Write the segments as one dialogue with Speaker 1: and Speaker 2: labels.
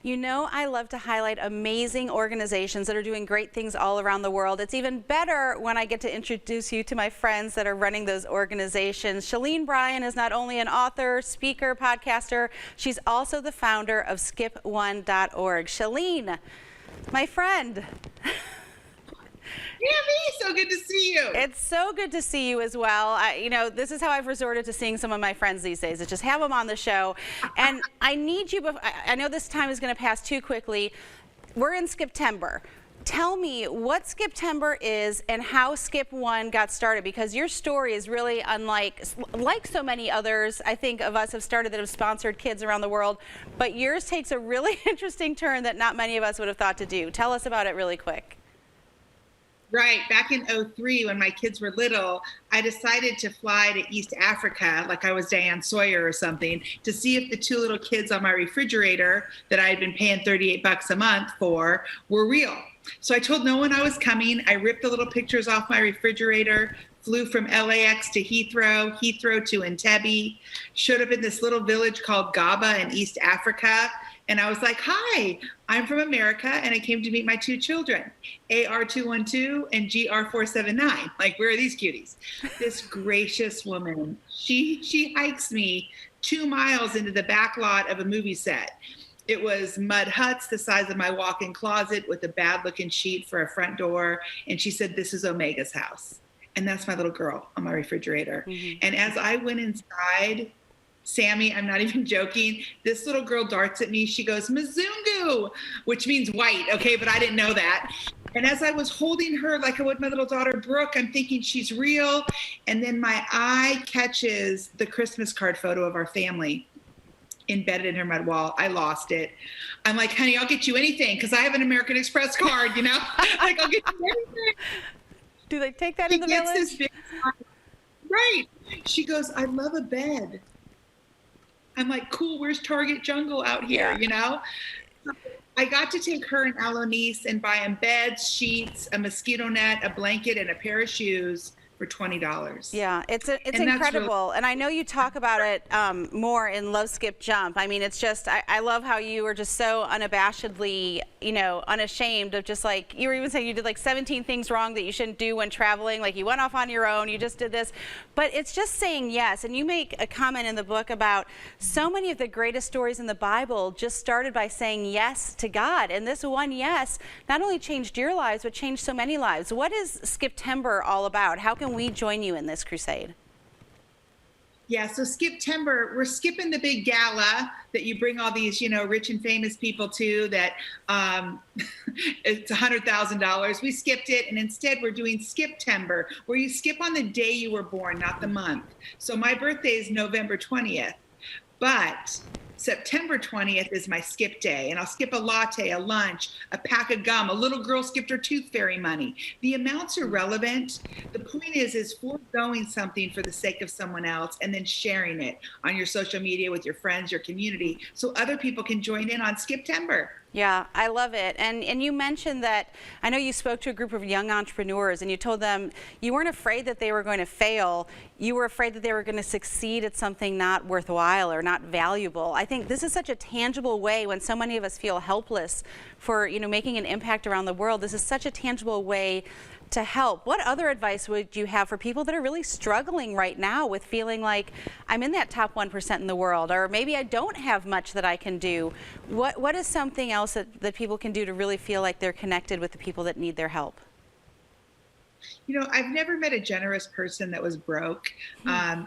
Speaker 1: You know, I love to highlight amazing organizations that are doing great things all around the world. It's even better when I get to introduce you to my friends that are running those organizations. Shalene Bryan is not only an author, speaker, podcaster, she's also the founder of skip1.org. Shalene, my friend.
Speaker 2: Tammy, so good to see you.
Speaker 1: It's so good to see you as well. You know, this is how I've resorted to seeing some of my friends these days. Is just have them on the show. And I need you, I know this time is going to pass too quickly. We're in Skiptember. Tell me what Skiptember is and how Skip One got started, because your story is really unlike so many others I think of us have started that have sponsored kids around the world, but yours takes a really interesting turn that not many of us would have thought to do. Tell us about it really quick.
Speaker 2: Right. Back in '03, when my kids were little, I decided to fly to East Africa, like I was Diane Sawyer or something, to see if the two little kids on my refrigerator that I had been paying $38 a month for were real. So I told no one I was coming. I ripped the little pictures off my refrigerator, flew from LAX to Heathrow, Heathrow to Entebbe, showed up in this little village called Gaba in East Africa. And I was like, hi, I'm from America, and I came to meet my two children, AR212 and GR479. Like, where are these cuties? This gracious woman, she hikes me 2 miles into the back lot of a movie set. It was mud huts the size of my walk-in closet with a bad-looking sheet for a front door. And she said, this is Omega's house. And that's my little girl on my refrigerator. Mm-hmm. And as I went inside, Sammy, I'm not even joking, this little girl darts at me. She goes, Mzungu, which means white, okay? But I didn't know that. And as I was holding her like I would my little daughter, Brooke, I'm thinking she's real. And then my eye catches the Christmas card photo of our family embedded in her mud wall. I lost it. I'm like, honey, I'll get you anything because I have an American Express card, you know? Like, I'll get you anything.
Speaker 1: Do they take that in the village?
Speaker 2: This big, right. She goes, I love a bed. I'm like, cool, where's Target Jungle out here, you know? So I got to take her and Alanis and buy them beds, sheets, a mosquito net, a blanket, and a pair of shoes for $20.
Speaker 1: Yeah, it's incredible. Really, and I know you talk about it more in Love, Skip, Jump. I mean, it's just, I love how you were just so unabashedly, you know, unashamed of just like, you were even saying you did like 17 things wrong that you shouldn't do when traveling. Like you went off on your own, you just did this. But it's just saying yes. And you make a comment in the book about so many of the greatest stories in the Bible just started by saying yes to God. And this one yes not only changed your lives, but changed so many lives. What is Skiptember all about? How can we join you in this crusade?
Speaker 2: Yeah, so Skiptember, we're skipping the big gala that you bring all these, you know, rich and famous people to that it's $100,000. We skipped it, and instead we're doing Skiptember, where you skip on the day you were born, not the month. So my birthday is November 20th, but September 20th is my skip day, and I'll skip a latte, a lunch, a pack of gum. A little girl skipped her tooth fairy money. The amounts are relevant. The point is foregoing something for the sake of someone else and then sharing it on your social media with your friends, your community, so other people can join in on Skiptember.
Speaker 1: Yeah, I love it. And you mentioned that, I know you spoke to a group of young entrepreneurs and you told them you weren't afraid that they were going to fail. You were afraid that they were going to succeed at something not worthwhile or not valuable. I think this is such a tangible way when so many of us feel helpless for, you know, making an impact around the world. This is such a tangible way to help. What other advice would you have for people that are really struggling right now with feeling like I'm in that top 1% in the world, or maybe I don't have much that I can do? What is something else that people can do to really feel like they're connected with the people that need their help?
Speaker 2: You know, I've never met a generous person that was broke.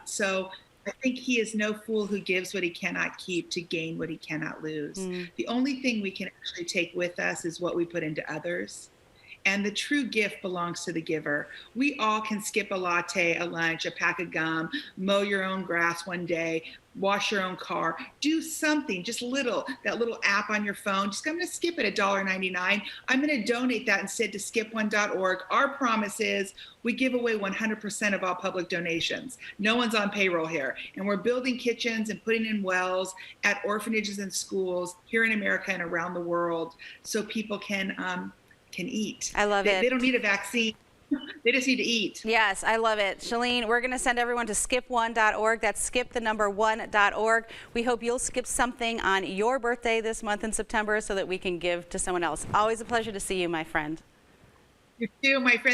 Speaker 2: So I think he is no fool who gives what he cannot keep to gain what he cannot lose. The only thing we can actually take with us is what we put into others. And the true gift belongs to the giver. We all can skip a latte, a lunch, a pack of gum, mow your own grass one day, wash your own car, do something, just little, that little app on your phone. Just, I'm going to skip it $1.99. I'm going to donate that instead to skip1.org. Our promise is we give away 100% of all public donations. No one's on payroll here. And we're building kitchens and putting in wells at orphanages and schools here in America and around the world so people can eat.
Speaker 1: I love it.
Speaker 2: They don't need a vaccine. They just need to eat.
Speaker 1: Yes, I love it. Shalene, we're going to send everyone to skip1.org. That's skip1.org. We hope you'll skip something on your birthday this month in September so that we can give to someone else. Always a pleasure to see you, my friend.
Speaker 2: You too, my friend.